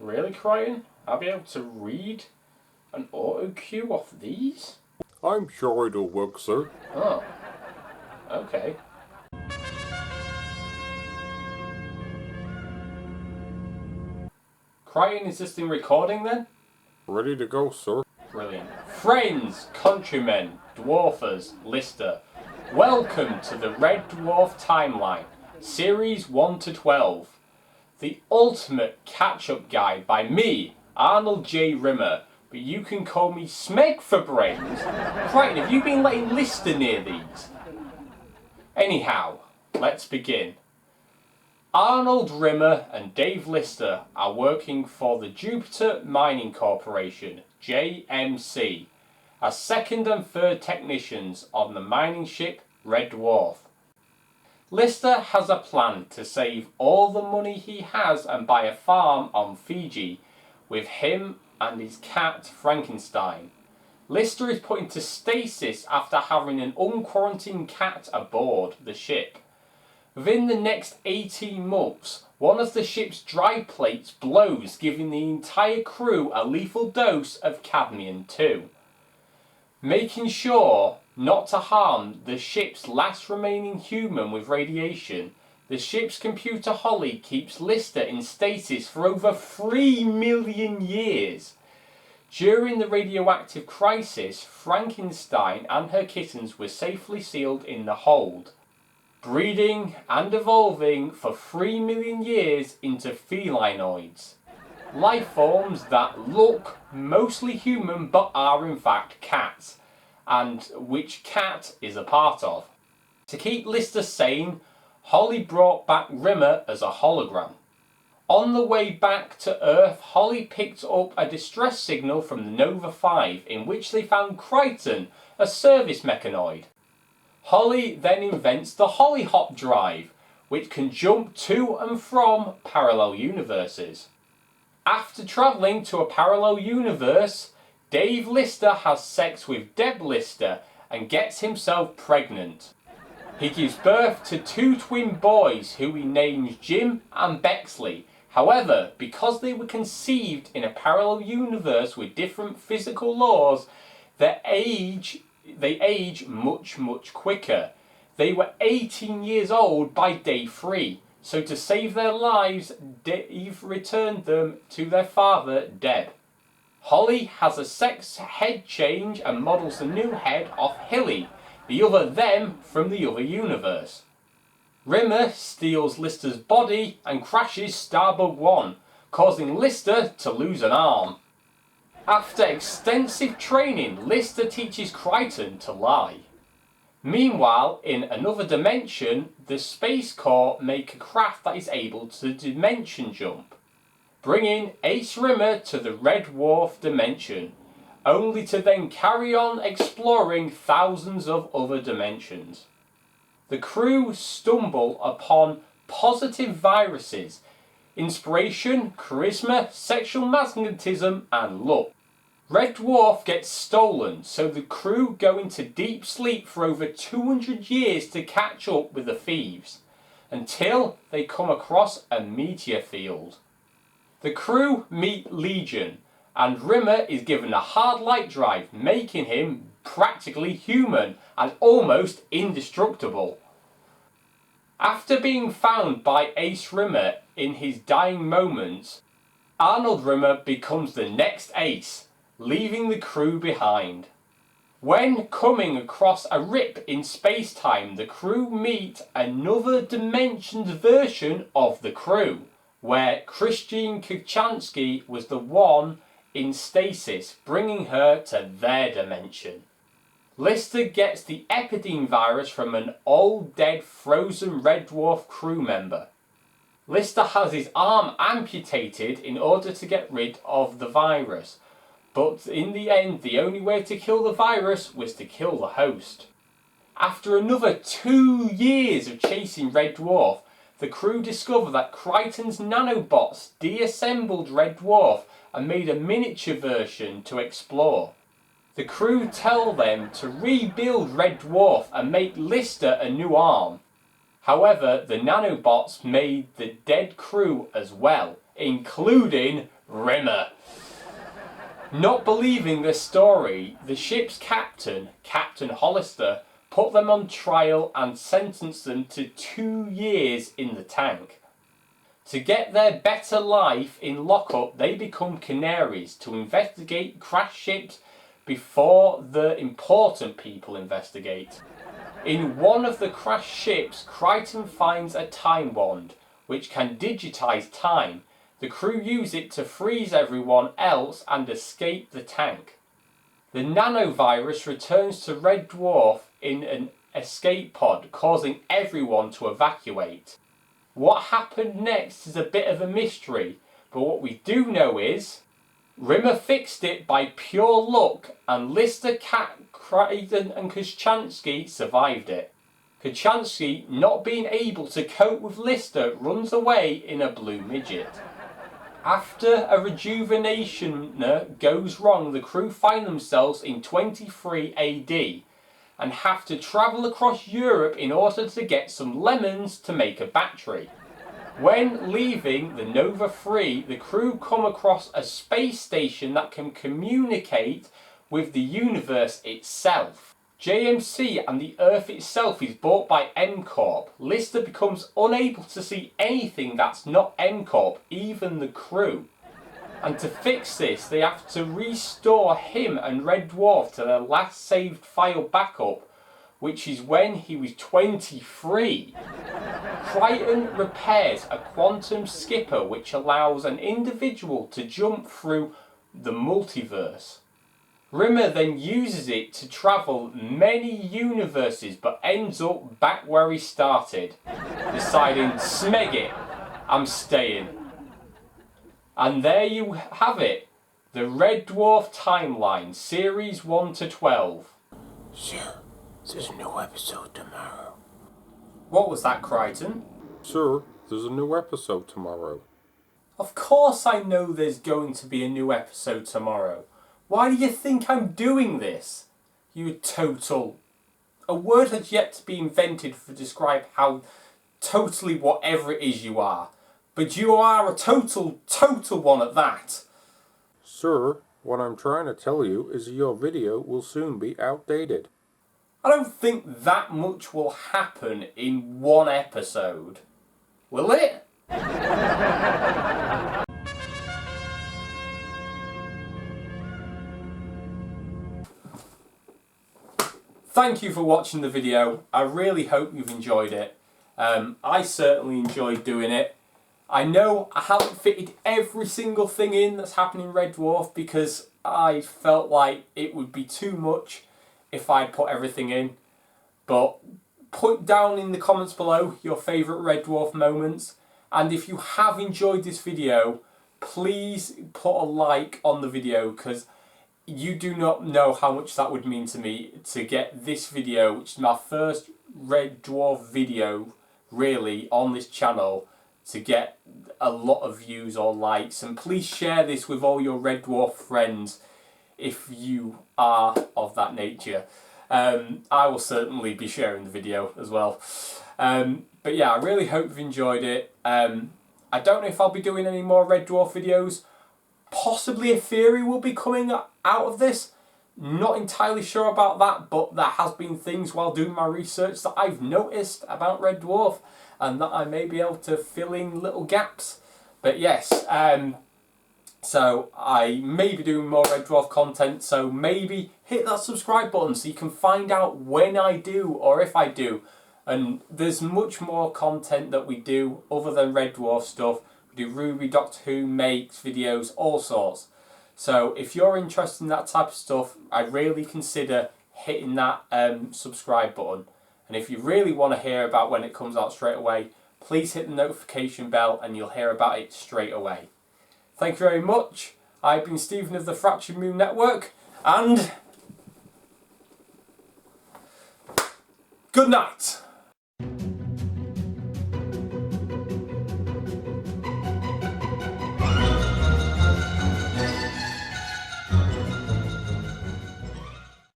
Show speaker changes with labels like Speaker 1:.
Speaker 1: Really, Crichton? I'll be able to read an auto cue off these?
Speaker 2: I'm sure it'll work, sir.
Speaker 1: Oh, okay. Crichton, is this thing recording then?
Speaker 2: Ready to go, sir.
Speaker 1: Brilliant. Friends, countrymen, dwarfers, Lister, welcome to the Red Dwarf Timeline, Series 1 to 12. The ultimate catch-up guide by me, Arnold J. Rimmer, but you can call me Smeg for brains. Crichton, have you been letting Lister near these? Anyhow, let's begin. Arnold Rimmer and Dave Lister are working for the Jupiter Mining Corporation, JMC, as second and third technicians on the mining ship Red Dwarf. Lister has a plan to save all the money he has and buy a farm on Fiji with him and his cat Frankenstein. Lister is put into stasis after having an unquarantined cat aboard the ship. Within the next 18 months, one of the ship's dry plates blows, giving the entire crew a lethal dose of cadmium-2. Making sure not to harm the ship's last remaining human with radiation, the ship's computer Holly keeps Lister in stasis for over 3 million years. During the radioactive crisis, Frankenstein and her kittens were safely sealed in the hold, breeding and evolving for 3 million years into felinoids, life forms that look mostly human but are in fact cats, and which Cat is a part of. To keep Lister sane, Holly brought back Rimmer as a hologram. On the way back to Earth, Holly picked up a distress signal from the Nova 5 in which they found Crichton, a service mechanoid. Holly then invents the Hollyhop drive, which can jump to and from parallel universes. After travelling to a parallel universe, Dave Lister has sex with Deb Lister and gets himself pregnant. He gives birth to 2 twin boys who he names Jim and Bexley. However, because they were conceived in a parallel universe with different physical laws, they age much quicker. They were 18 years old by day 3, so to save their lives, Dave returned them to their father, Deb. Holly has a sex head change and models the new head off Hilly, the other them from the other universe. Rimmer steals Lister's body and crashes Starbug 1, causing Lister to lose an arm. After extensive training, Lister teaches Crichton to lie. Meanwhile, in another dimension, the Space Corps make a craft that is able to dimension jump, bringing Ace Rimmer to the Red Dwarf dimension, only to then carry on exploring thousands of other dimensions. The crew stumble upon positive viruses, inspiration, charisma, sexual magnetism, and luck. Red Dwarf gets stolen, so the crew go into deep sleep for over 200 years to catch up with the thieves, until they come across a meteor field. The crew meet Legion, and Rimmer is given a hard light drive, making him practically human and almost indestructible. After being found by Ace Rimmer in his dying moments, Arnold Rimmer becomes the next Ace, leaving the crew behind. When coming across a rip in space-time, the crew meet another dimensioned version of the crew, where Christine Kachanski was the one in stasis, bringing her to their dimension. Lister gets the Epideme virus from an old dead frozen Red Dwarf crew member. Lister has his arm amputated in order to get rid of the virus, but in the end the only way to kill the virus was to kill the host. After another 2 years of chasing Red Dwarf, the crew discover that Crichton's nanobots deassembled Red Dwarf and made a miniature version to explore. The crew tell them to rebuild Red Dwarf and make Lister a new arm. However, the nanobots made the dead crew as well, including Rimmer. Not believing this story, the ship's captain, Captain Hollister, put them on trial and sentenced them to 2 years in the tank. To get their better life in lockup, they become canaries to investigate crashed ships before the important people investigate. In one of the crashed ships, Crichton finds a time wand, which can digitize time. The crew use it to freeze everyone else and escape the tank. The nanovirus returns to Red Dwarf in an escape pod, causing everyone to evacuate. What happened next is a bit of a mystery, but what we do know is Rimmer fixed it by pure luck, and Lister, Crichton and Kochanski survived it. Kochanski, not being able to cope with Lister, runs away in a blue midget. After a rejuvenation goes wrong, the crew find themselves in 23 AD and have to travel across Europe in order to get some lemons to make a battery. When leaving the Nova 3, the crew come across a space station that can communicate with the universe itself. JMC and the Earth itself is bought by M Corp. Lister becomes unable to see anything that's not M Corp, even the crew. And to fix this, they have to restore him and Red Dwarf to their last saved file backup, which is when he was 23. Crichton repairs a quantum skipper which allows an individual to jump through the multiverse. Rimmer then uses it to travel many universes but ends up back where he started, deciding, smeg it, I'm staying. And there you have it, the Red Dwarf timeline, series 1 to 12.
Speaker 3: Sir, there's a new episode tomorrow.
Speaker 1: What was that, Crichton?
Speaker 2: Sir, there's a new episode tomorrow.
Speaker 1: Of course I know there's going to be a new episode tomorrow. Why do you think I'm doing this? You total... A word has yet to be invented to describe how totally whatever it is you are. But you are a total one at that.
Speaker 2: Sir, what I'm trying to tell you is your video will soon be outdated.
Speaker 1: I don't think that much will happen in one episode. Will it? Thank you for watching the video. I really hope you've enjoyed it. I certainly enjoyed doing it. I know I haven't fitted every single thing in that's happening in Red Dwarf because I felt like it would be too much if I put everything in. But put down in the comments below your favourite Red Dwarf moments. And if you have enjoyed this video, please put a like on the video because you do not know how much that would mean to me to get this video, which is my first Red Dwarf video really on this channel, to get a lot of views or likes. And please share this with all your Red Dwarf friends if you are of that nature. I will certainly be sharing the video as well. But yeah, I really hope you've enjoyed it. I don't know if I'll be doing any more Red Dwarf videos. Possibly a theory will be coming out of this. Not entirely sure about that, but there has been things while doing my research that I've noticed about Red Dwarf and that I may be able to fill in little gaps. But yes, so I may be doing more Red Dwarf content, so maybe hit that subscribe button so you can find out when I do or if I do. And there's much more content that we do other than Red Dwarf stuff. We do Ruby, Doctor Who, makes videos, all sorts. So if you're interested in that type of stuff, I'd really consider hitting that subscribe button. And if you really want to hear about when it comes out straight away, please hit the notification bell and you'll hear about it straight away. Thank you very much. I've been Stephen of the Fractured Moon Network, and good night.